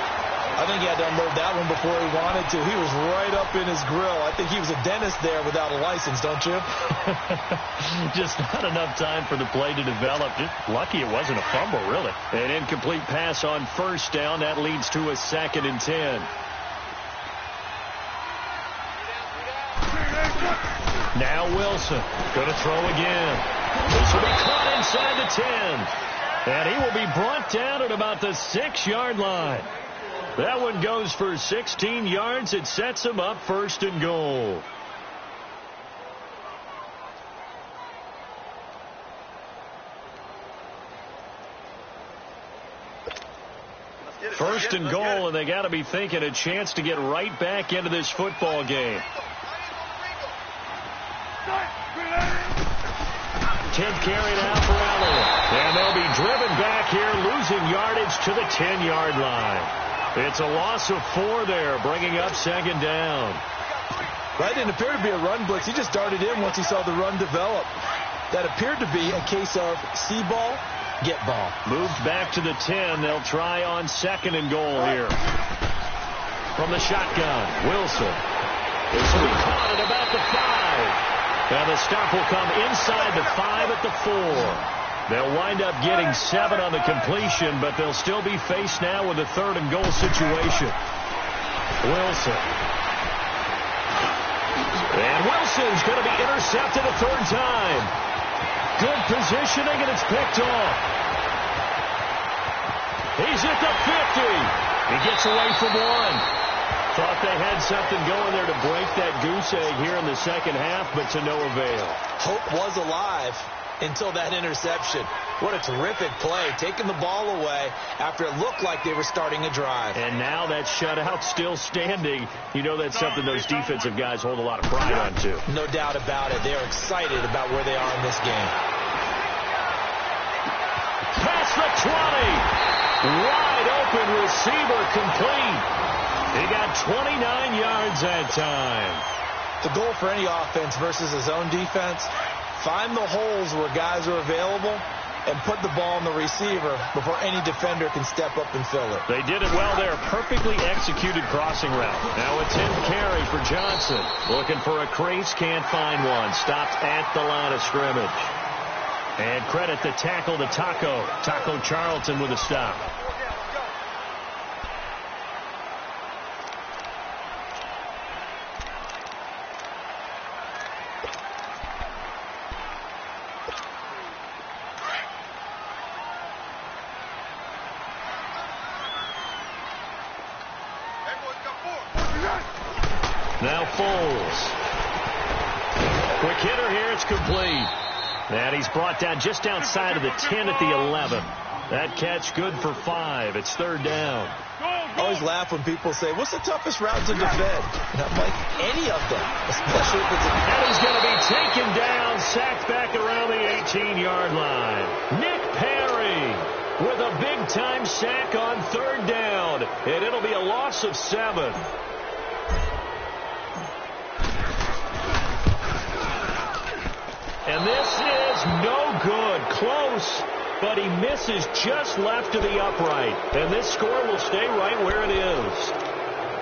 I think he had to unload that one before he wanted to. He was right up in his grill. I think he was a dentist there without a license, don't you? Just not enough time for the play to develop. Just lucky it wasn't a fumble, really. An incomplete pass on 1st down. That leads to a 2nd and 10. Now Wilson going to throw again. This will be caught inside the 10. And he will be brought down at about the 6-yard line. That one goes for 16 yards. It sets him up 1st and goal. First and goal, and they got to be thinking a chance to get right back into this football game. 10th carry now for Elliott. And they'll be driven back here, losing yardage to the 10-yard line. It's a loss of 4 there, bringing up 2nd down. Right, didn't appear to be a run blitz. He just darted in once he saw the run develop. That appeared to be a case of see ball, get ball. Moved back to the 10. They'll try on 2nd and goal here. From the shotgun, Wilson. This will be caught at about the 5. And the stop will come inside the 5 at the 4. They'll wind up getting 7 on the completion, but they'll still be faced now with a 3rd and goal situation. Wilson. And Wilson's going to be intercepted a 3rd time. Good positioning, and it's picked off. He's at the 50. He gets away from 1. Thought they had something going there to break that goose egg here in the 2nd half, but to no avail. Hope was alive until that interception. What a terrific play, taking the ball away after it looked like they were starting a drive. And now that shutout still standing. You know that's something those defensive guys hold a lot of pride on, too. No doubt about it. They are excited about where they are in this game. Past the 20. Wide open receiver complete. He got 29 yards that time. The goal for any offense versus his own defense, find the holes where guys are available and put the ball on the receiver before any defender can step up and fill it. They did it well there. Perfectly executed crossing route. Now a 10th carry for Johnson. Looking for a crease, can't find one. Stopped at the line of scrimmage. And credit the tackle to Taco Charlton with a stop. Now Foles. Quick hitter here. It's complete. And he's brought down just outside of the 10 at the 11. That catch good for 5. It's 3rd down. I always laugh when people say, what's the toughest route to defend? And I'm like, any of them, especially if it's a... And he's going to be taken down, sacked back around the 18-yard line. Nick Perry with a big-time sack on 3rd down. And it'll be a loss of 7. And this is no good. Close, but he misses just left of the upright. And this score will stay right where it is.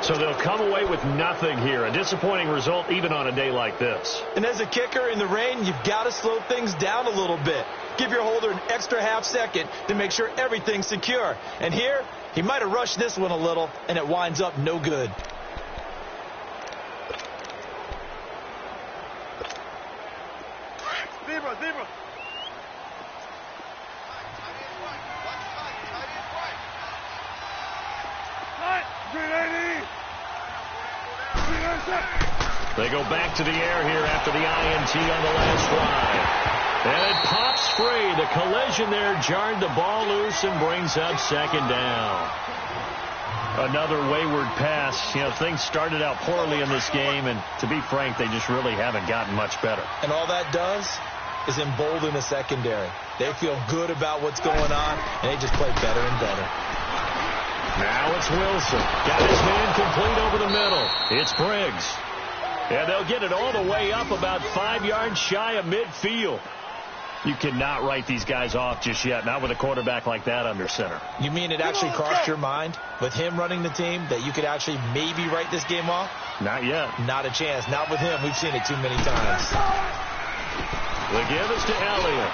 So they'll come away with nothing here. A disappointing result even on a day like this. And as a kicker in the rain, you've got to slow things down a little bit. Give your holder an extra half second to make sure everything's secure. And here, he might have rushed this one a little, and it winds up no good. Zebra. They go back to the air here after the INT on the last drive. And it pops free. The collision there jarred the ball loose and brings up 2nd down. Another wayward pass. You know, things started out poorly in this game, and to be frank, they just really haven't gotten much better. And all that does is embolden the secondary. They feel good about what's going on, and they just play better and better. Now it's Wilson. Got his man complete over the middle. It's Briggs. And they'll get it all the way up about 5 yards shy of midfield. You cannot write these guys off just yet, not with a quarterback like that under center. You mean it actually crossed your mind with him running the team that you could actually maybe write this game off? Not yet. Not a chance. Not with him. We've seen it too many times. The give is to Elliott.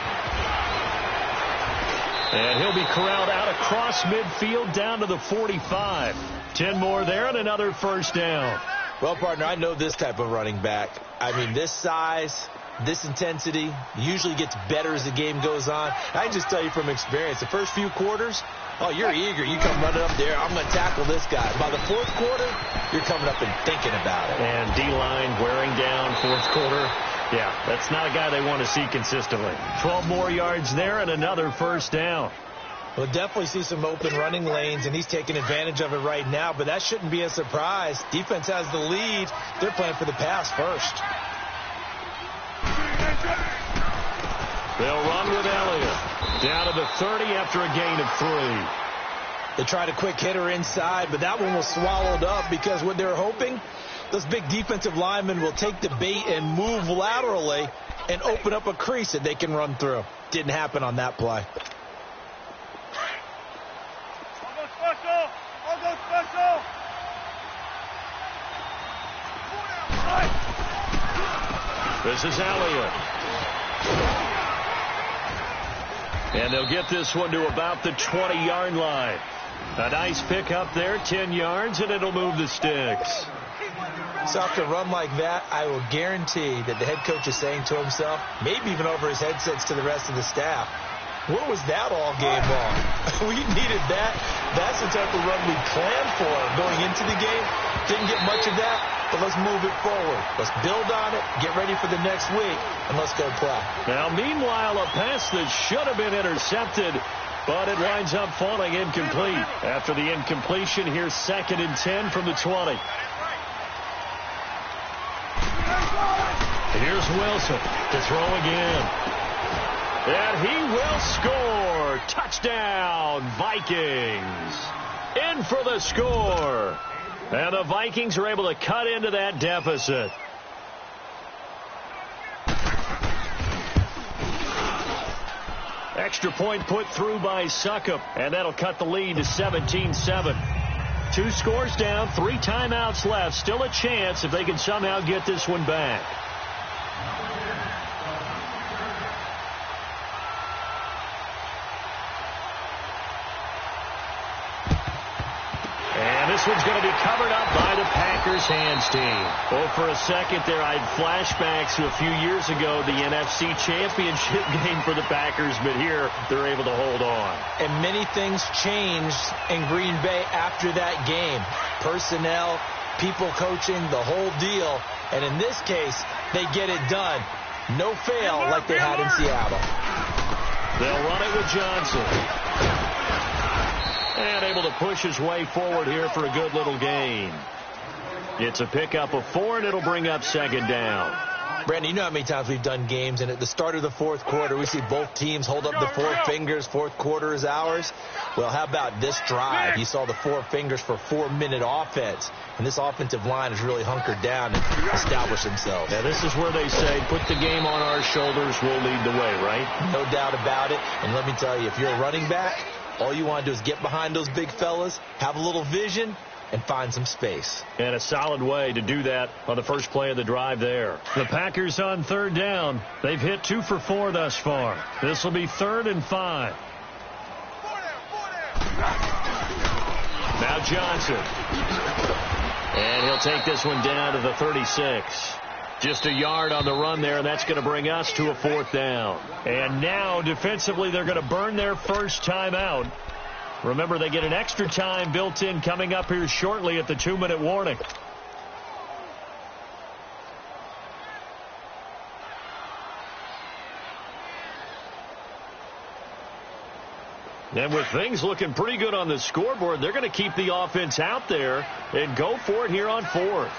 And he'll be corralled out across midfield down to the 45. 10 more there and another 1st down. Well, partner, I know this type of running back. I mean, this size, this intensity usually gets better as the game goes on. I can just tell you from experience, the first few quarters, oh, you're eager. You come running up there. I'm going to tackle this guy. By the 4th quarter, you're coming up and thinking about it. And D-line wearing down 4th quarter. Yeah, that's not a guy they want to see consistently. 12 more yards there and another 1st down. We'll definitely see some open running lanes, and he's taking advantage of it right now, but that shouldn't be a surprise. Defense has the lead. They're playing for the pass first. They'll run with Elliott. Down to the 30 after a gain of 3. They tried a quick hitter inside, but that one was swallowed up because what they're hoping, those big defensive linemen will take the bait and move laterally and open up a crease that they can run through. Didn't happen on that play. I'll go special. I'll go special. This is Elliott. And they'll get this one to about the 20-yard line. A nice pick up there, 10 yards, and it'll move the sticks. So after a run like that, I will guarantee that the head coach is saying to himself, maybe even over his headsets to the rest of the staff, what was that all game long? We needed that. That's the type of run we planned for going into the game. Didn't get much of that, but let's move it forward. Let's build on it, get ready for the next week, and let's go play. Now, meanwhile, a pass that should have been intercepted, but it winds up falling incomplete. After the incompletion, here's 2nd and 10 from the 20. Here's Wilson to throw again. And he will score. Touchdown, Vikings. In for the score. And the Vikings are able to cut into that deficit. Extra point put through by Suckup, and that'll cut the lead to 17-7. 2 scores down, 3 timeouts left. Still a chance if they can somehow get this one back. This one's going to be covered up by the Packers hands team. Oh, for a second there, I had flashbacks to a few years ago, the NFC Championship game for the Packers, but here they're able to hold on. And many things changed in Green Bay after that game. Personnel, people coaching, the whole deal. And in this case, they get it done. No fail like they had in Seattle. They'll run it with Johnson. And able to push his way forward here for a good little gain. It's a pickup of 4, and it'll bring up 2nd down. Brandon, you know how many times we've done games, and at the start of the 4th quarter, we see both teams hold up the 4 fingers, 4th quarter is ours. Well, how about this drive? You saw the 4 fingers for 4-minute offense, and this offensive line has really hunkered down and established themselves. Now, this is where they say, put the game on our shoulders, we'll lead the way, right? No doubt about it, and let me tell you, if you're a running back, all you want to do is get behind those big fellas, have a little vision, and find some space. And a solid way to do that on the first play of the drive there. The Packers on 3rd down. They've hit 2 for 4 thus far. This will be 3rd and 5. Now Johnson. And he'll take this one down to the 36. Just a yard on the run there, and that's going to bring us to a 4th down. And now, defensively, they're going to burn their first timeout. Remember, they get an extra time built in coming up here shortly at the 2-minute warning. And with things looking pretty good on the scoreboard, they're going to keep the offense out there and go for it here on 4th.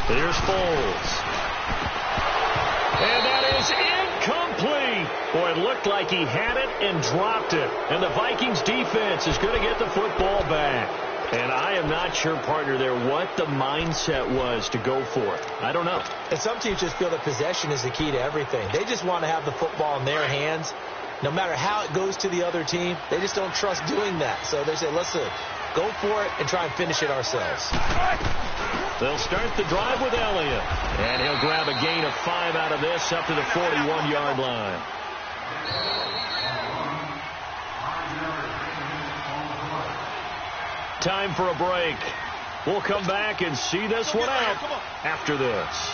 Here's Foles. And that is incomplete. Boy, it looked like he had it and dropped it. And the Vikings defense is going to get the football back. And I am not sure, partner, there what the mindset was to go for it. I don't know. And some teams just feel that possession is the key to everything. They just want to have the football in their hands. No matter how it goes to the other team, they just don't trust doing that. So they say, let's go for it and try and finish it ourselves. They'll start the drive with Elliott. And he'll grab a gain of 5 out of this up to the 41-yard line. Time for a break. We'll come back and see this one out after this.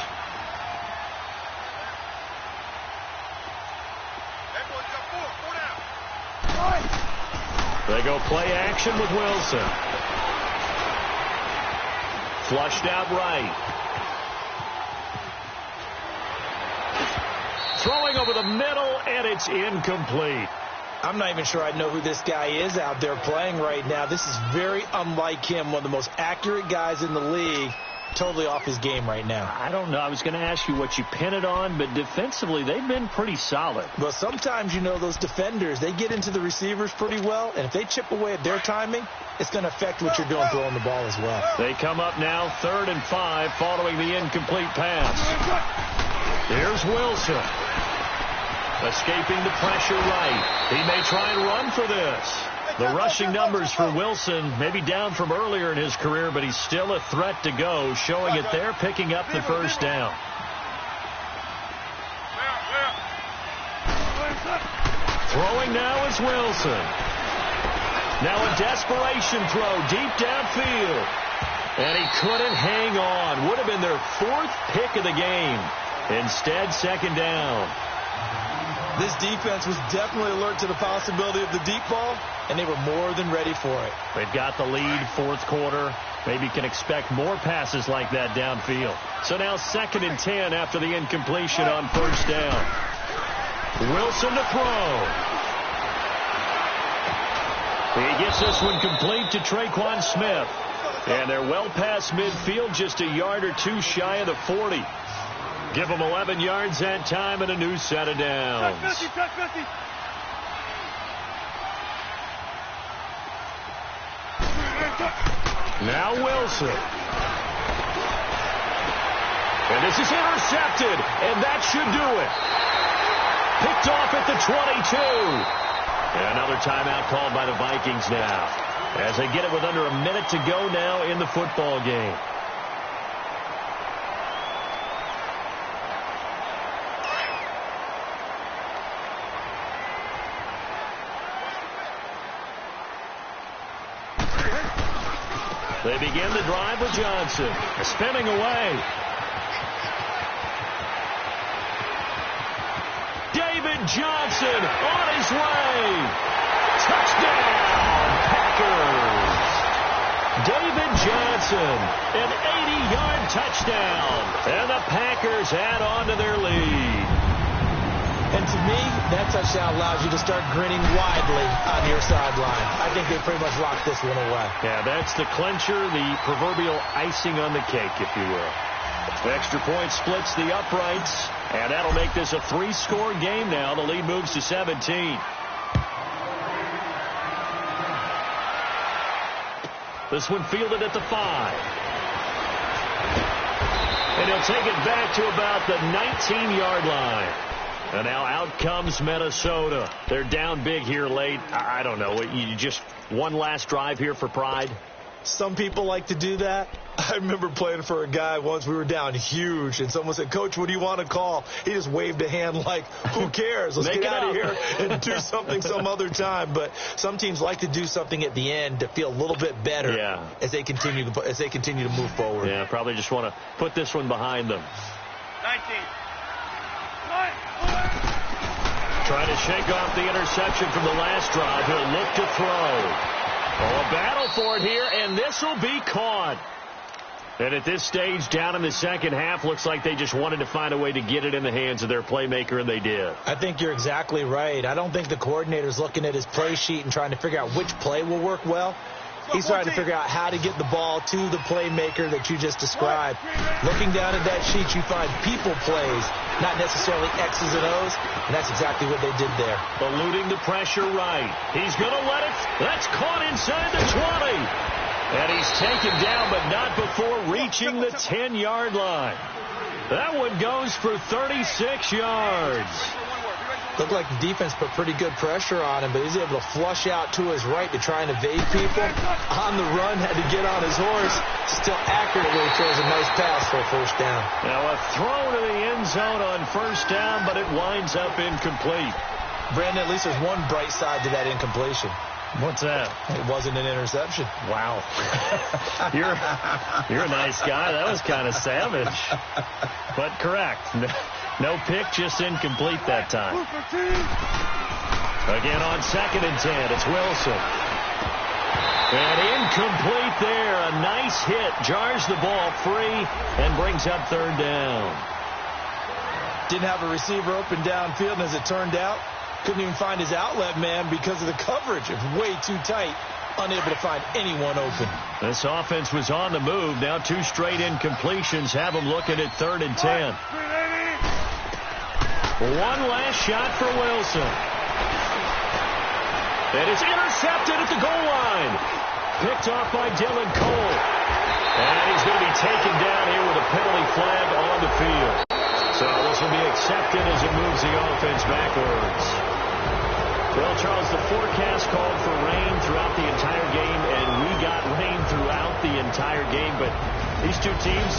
They go play action with Wilson. Flushed out right. Throwing over the middle, and it's incomplete. I'm not even sure I know who this guy is out there playing right now. This is very unlike him, one of the most accurate guys in the league. totally off his game right now. I don't know. I was going to ask you what you pin it on, but defensively, they've been pretty solid. Well, sometimes, you know, those defenders, they get into the receivers pretty well, and if they chip away at their timing, it's going to affect what you're doing throwing the ball as well. They come up now 3rd and 5 following the incomplete pass. Here's Wilson. Escaping the pressure right. He may try and run for this. The rushing numbers for Wilson maybe down from earlier in his career, but he's still a threat to go, showing it there, picking up the first down. Throwing now is Wilson. Now a desperation throw deep downfield. And he couldn't hang on. Would have been their 4th pick of the game. Instead, 2nd down. This defense was definitely alert to the possibility of the deep ball, and they were more than ready for it. They've got the lead, 4th quarter. Maybe can expect more passes like that downfield. So now 2nd and 10 after the incompletion on 1st down. Wilson to throw. He gets this one complete to Traquan Smith. And they're well past midfield, just a yard or two shy of the 40. Give them 11 yards that time and a new set of downs. Now Wilson. And this is intercepted, and that should do it. Picked off at the 22. And another timeout called by the Vikings now, as they get it with under a minute to go now in the football game. They begin the drive with Johnson. Spinning away. David Johnson on his way. Touchdown, Packers. David Johnson, an 80-yard touchdown. And the Packers add on to their lead. And to me, that touchdown allows you to start grinning widely on your sideline. I think they pretty much locked this one away. Yeah, that's the clincher, the proverbial icing on the cake, if you will. The extra point splits the uprights, and that'll make this a 3-score game now. The lead moves to 17. This one fielded at the 5. And he'll take it back to about the 19-yard line. And now out comes Minnesota. They're down big here late. I don't know. You just one last drive here for pride? Some people like to do that. I remember playing for a guy once. We were down huge, and someone said, "Coach, what do you want to call?" He just waved a hand like, who cares? Let's get out of here and do something some other time. But some teams like to do something at the end to feel a little bit better as they continue to move forward. Yeah, probably just want to put this one behind them. 19. Trying to shake off the interception from the last drive. He'll look to throw. Oh, a battle for it here, and this will be caught. And at this stage, down in the second half, looks like they just wanted to find a way to get it in the hands of their playmaker, and they did. I think you're exactly right. I don't think the coordinator's looking at his play sheet and trying to figure out which play will work well. He's trying to figure out how to get the ball to the playmaker that you just described. Looking down at that sheet, you find people plays, not necessarily X's and O's, and that's exactly what they did there. Eluding the pressure right. He's going to let it. That's caught inside the 20. And he's taken down, but not before reaching the 10-yard line. That one goes for 36 yards. Looked like the defense put pretty good pressure on him, but he's able to flush out to his right to try and evade people. On the run, had to get on his horse. Still accurately throws a nice pass for a first down. Now a throw to the end zone on first down, but it winds up incomplete. Brandon, at least there's one bright side to that incompletion. What's that? It wasn't an interception. Wow. You're a nice guy. That was kind of savage. But correct. No pick, just incomplete that time. Again on 2nd and 10, it's Wilson. And incomplete there. A nice hit. Jars the ball free and brings up 3rd down. Didn't have a receiver open downfield, and as it turned out, couldn't even find his outlet man because of the coverage. It was way too tight. unable to find anyone open. This offense was on the move. Now 2 straight incompletions have them looking at 3rd and 10. One last shot for Wilson. And it's intercepted at the goal line. Picked off by Dylan Cole. And he's going to be taken down here with a penalty flag on the field. So this will be accepted as it moves the offense backwards. Well, Charles, the forecast called for rain throughout the entire game, and we got rain throughout the entire game. But these two teams,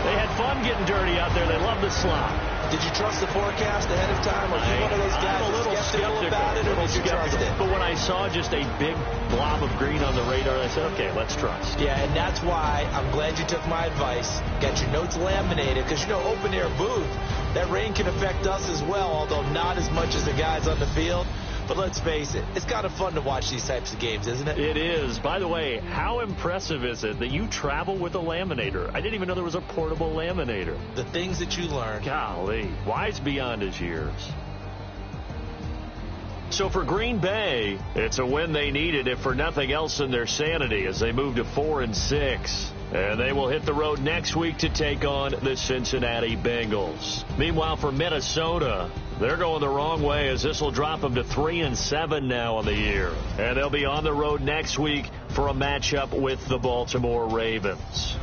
they had fun getting dirty out there. They love the slop. Did you trust the forecast ahead of time? Or are you one of those guys I'm a little skeptical about it, or did you trust it? But when I saw just a big blob of green on the radar, I said, okay, let's trust. Yeah, and that's why I'm glad you took my advice. Got your notes laminated, because, you know, open-air booth, that rain can affect us as well, although not as much as the guys on the field. But let's face it, it's kind of fun to watch these types of games, isn't it? It is. By the way, how impressive is it that you travel with a laminator? I didn't even know there was a portable laminator. The things that you learn. Golly, wise beyond his years. So for Green Bay, it's a win they needed, if for nothing else in their sanity, as they move to 4-6. And they will hit the road next week to take on the Cincinnati Bengals. Meanwhile, for Minnesota, they're going the wrong way, as this will drop them to 3-7 now on the year. And they'll be on the road next week for a matchup with the Baltimore Ravens.